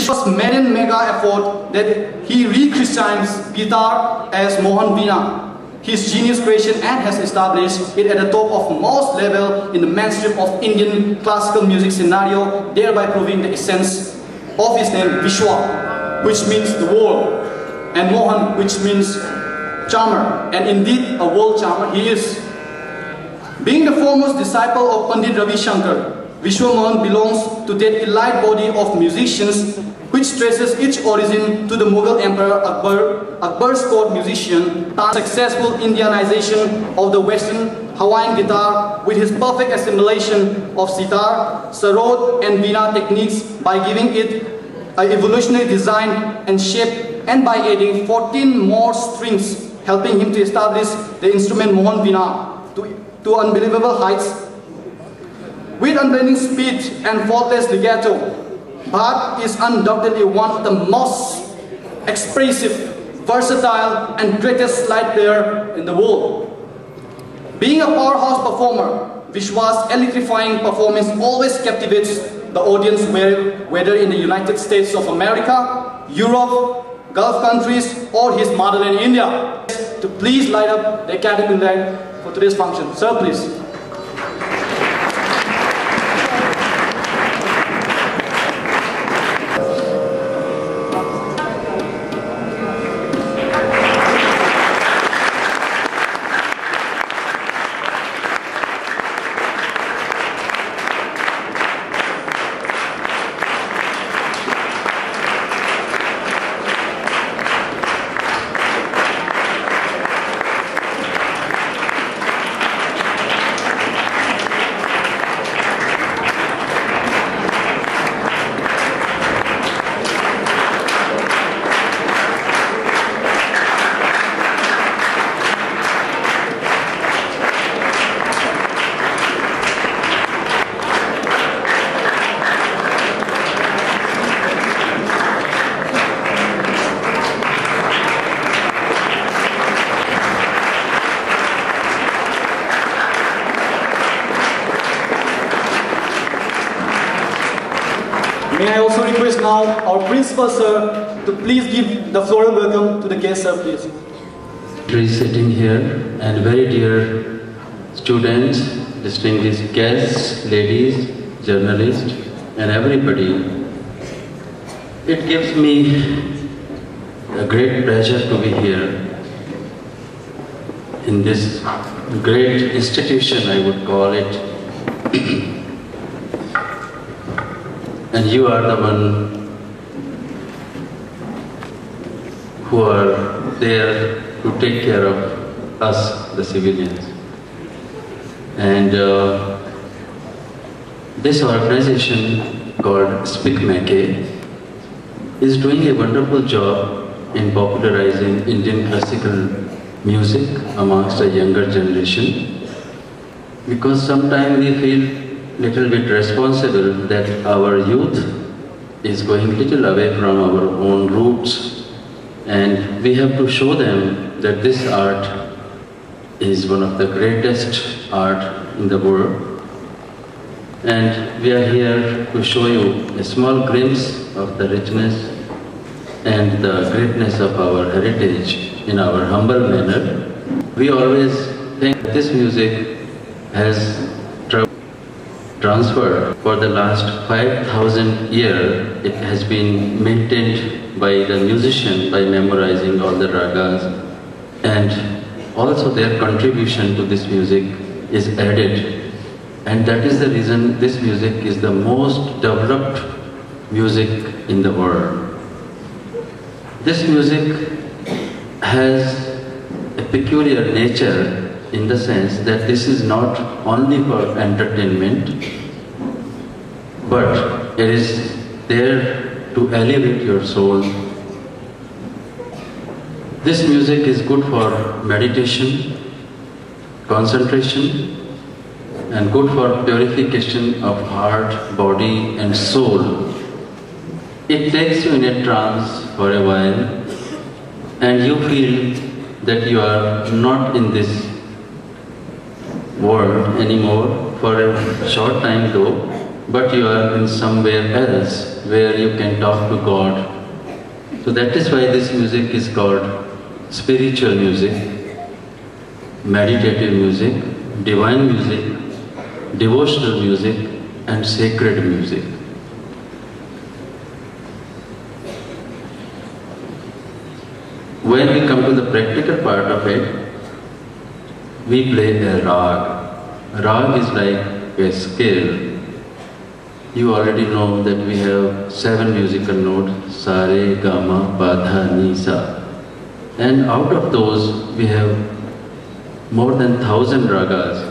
Vishwa's maiden mega effort that he re-christened guitar as Mohan Veena. His genius creation and has established it at the top of most level in the mainstream of Indian classical music scenario, thereby proving the essence of his name Vishwa, which means the world, and Mohan, which means charmer, and indeed a world charmer he is. Being the foremost disciple of Pandit Ravi Shankar, Vishwa Mohan belongs to that elite body of musicians which traces its origin to the Mughal Emperor Akbar's court musician, successful Indianization of the Western Hawaiian guitar with his perfect assimilation of sitar, sarod and veena techniques by giving it an evolutionary design and shape, and by adding 14 more strings, helping him to establish the instrument Mohan Veena to unbelievable heights. With unbending speed and faultless legato, Bhatt is undoubtedly one of the most expressive, versatile and greatest slide player in the world. Being a powerhouse performer, Vishwa's electrifying performance always captivates the audience, whether in the United States of America, Europe, Gulf countries or his motherland India. To please light up the academy lamp for today's function. Sir, please. May I also request now our principal sir to please give the floral welcome to the guest sir, please. Please sitting here and very dear students, distinguished guests, ladies, journalists and everybody. It gives me a great pleasure to be here in this great institution, I would call it. And you are the one who are there to take care of us, the civilians. And this organization called Speak Make is doing a wonderful job in popularizing Indian classical music amongst a younger generation, because sometimes we feel little bit responsible that our youth is going little away from our own roots, and we have to show them that this art is one of the greatest art in the world. And we are here to show you a small glimpse of the richness and the greatness of our heritage in our humble manner. We always think this music has transferred for the last 5,000 years. It has been maintained by the musician by memorizing all the ragas, and also their contribution to this music is added, and that is the reason this music is the most developed music in the world. This music has a peculiar nature in the sense that this is not only for entertainment, but it is there to elevate your soul. This music is good for meditation, concentration, and good for purification of heart, body, and soul. It takes you in a trance for a while, and you feel that you are not in this world anymore for a short time though, but you are in somewhere else. where you can talk to God. So that is why this music is called spiritual music, meditative music, divine music, devotional music, and sacred music. When we come to the practical part of it, we play a rag. Rag is like a scale. You already know that we have 7 musical notes, sa, re, ga, ma, pa, dha, ni, sa. And out of those, we have more than 1,000 ragas.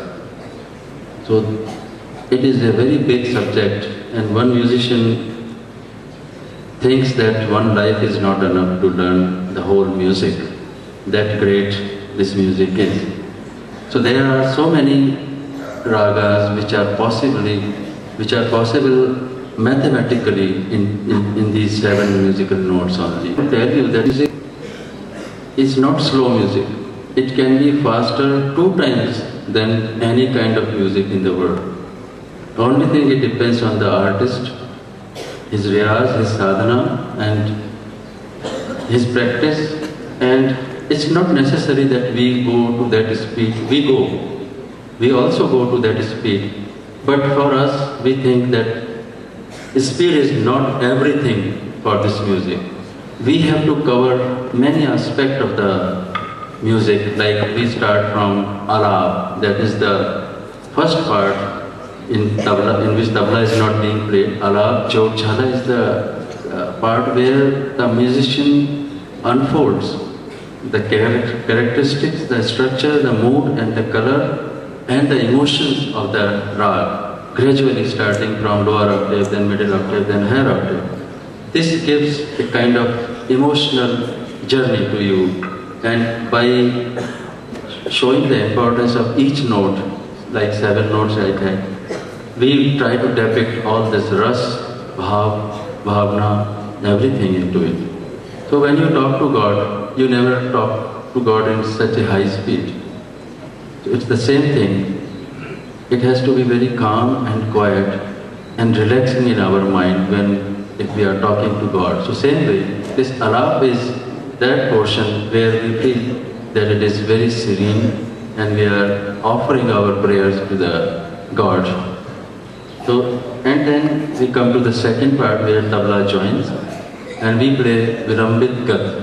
So it is a very big subject, and one musician thinks that one life is not enough to learn the whole music. That great this music is. So there are so many ragas which are possible mathematically in these 7 musical notes only. I tell you that music is not slow music. It can be faster 2 times than any kind of music in the world. The only thing, it depends on the artist, his riyaz, his sadhana, and his practice. And it's not necessary that we go to that speed. We also go to that speed. But for us, we think that speed is not everything for this music. We have to cover many aspects of the music, like we start from alap, that is the first part in tabla, in which tabla is not being played. Alap, chot, chhala is the part where the musician unfolds the characteristics, the structure, the mood and the color and the emotions of the rag, gradually starting from lower octave, then middle octave, then higher octave. This gives a kind of emotional journey to you, and by showing the importance of each note, like 7 notes I had, we try to depict all this ras, bhav, bhavna, everything into it. So when you talk to God, you never talk to God in such a high speed. So it's the same thing. It has to be very calm and quiet and relaxing in our mind if we are talking to God. So same way, this alap is that portion where we feel that it is very serene and we are offering our prayers to the God. So, and then we come to the second part where tabla joins and we play Vilambit Gat,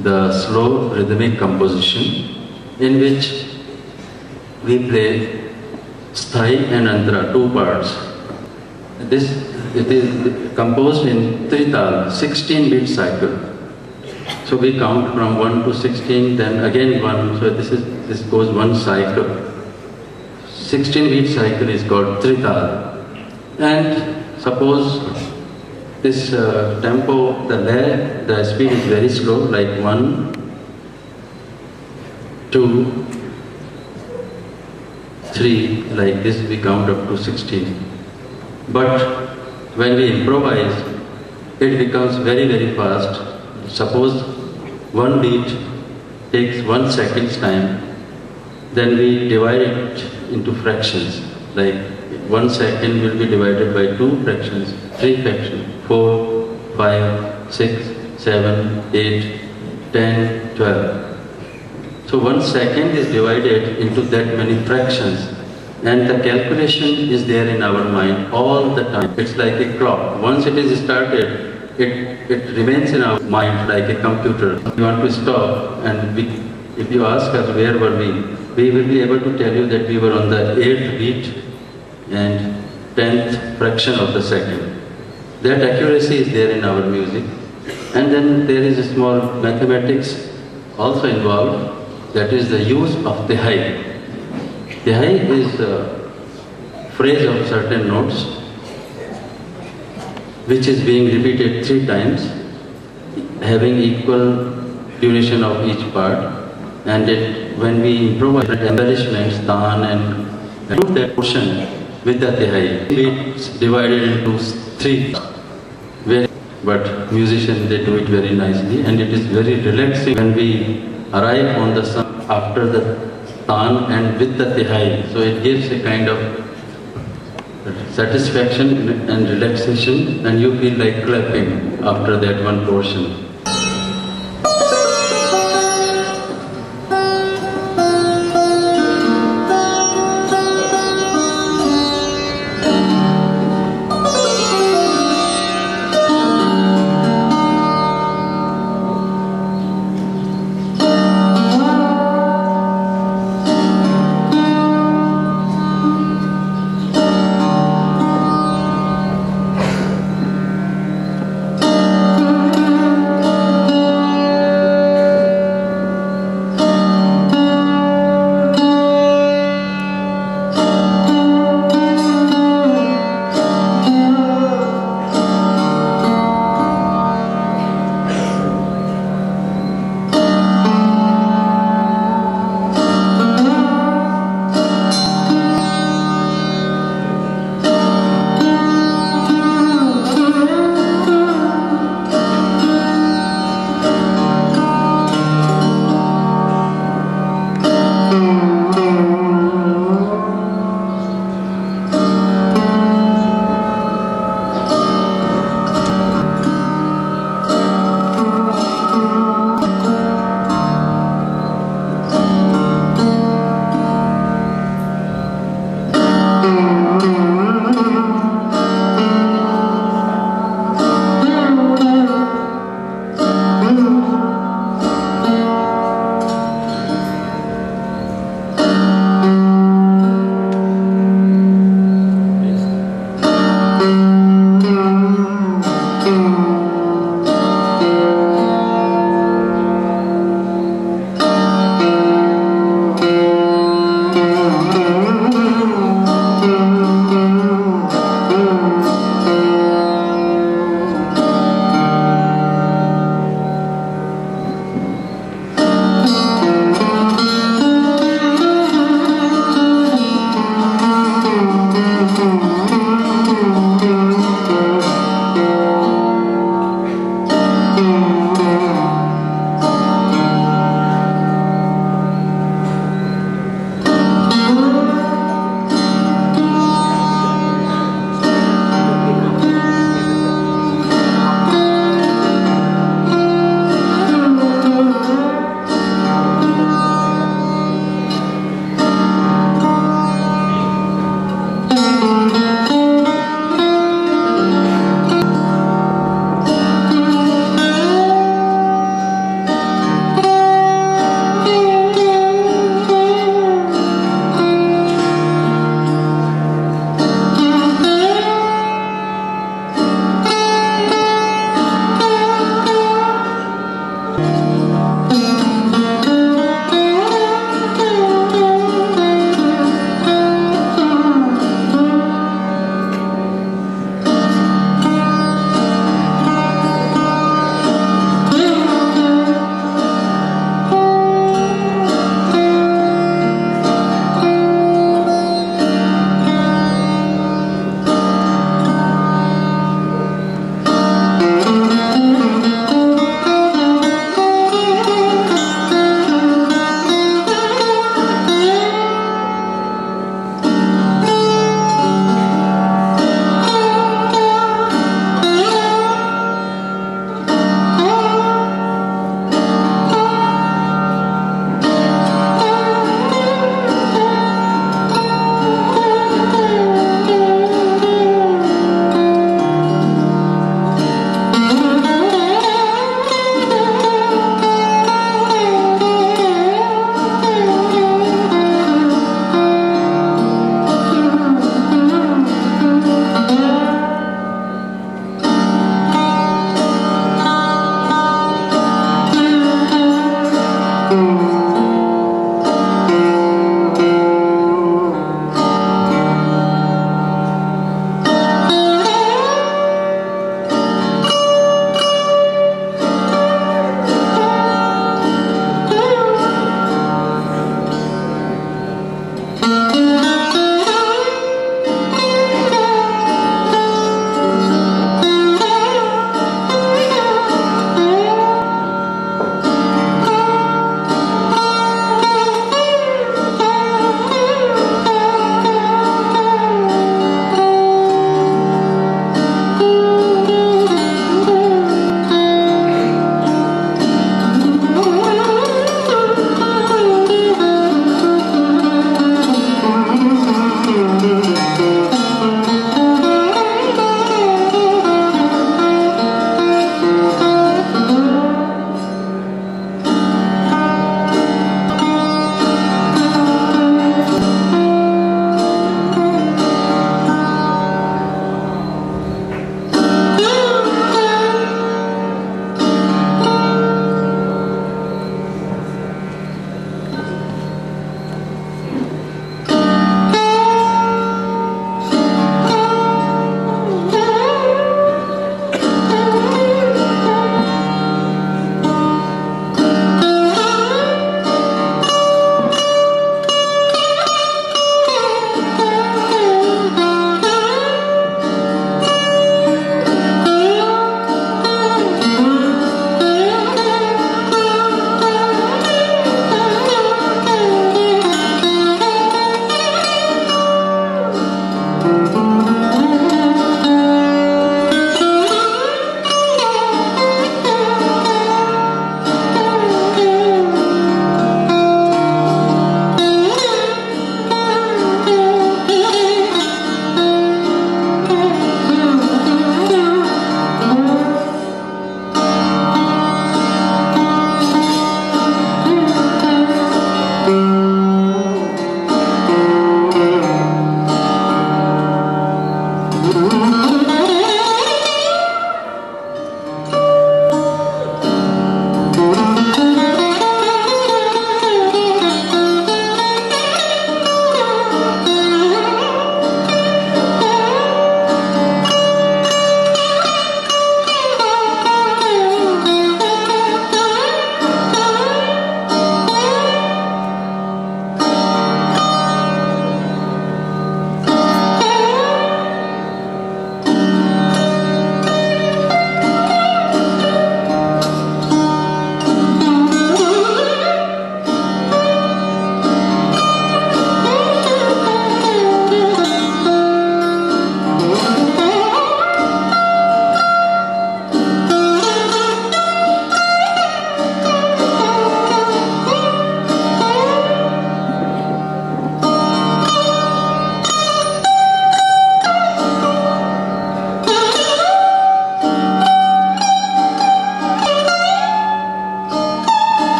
the slow rhythmic composition in which we play Sthai and Antara, 2 parts. It is composed in 3 tal, 16-beat cycle. So we count from 1 to 16, then again 1, so this goes 1 cycle. 16-beat cycle is called 3 tal. And suppose this tempo, the speed is very slow, like 1, 2, 3, like this we count up to 16. But when we improvise, it becomes very, very fast. Suppose 1 beat takes 1 second's time, then we divide it into fractions. Like 1 second will be divided by 2 fractions, 3 fractions, 4, 5, 6, 7, 8, 10, 12. So 1 second is divided into that many fractions, and the calculation is there in our mind all the time. It's like a clock. Once it is started, it remains in our mind like a computer. We want to stop, and if you ask us where were we will be able to tell you that we were on the 8th beat and 10th fraction of the second. That accuracy is there in our music. And then there is a small mathematics also involved, that is the use of tihai. Tihai is a phrase of certain notes which is being repeated 3 times, having equal duration of each part, and when we improvise embellishments, tan and do that portion with the tihai, it's divided into 3. But musicians, they do it very nicely, and it is very relaxing when we arrive on the sun after the tan and with the tihai. So it gives a kind of satisfaction and relaxation, and you feel like clapping after that one portion.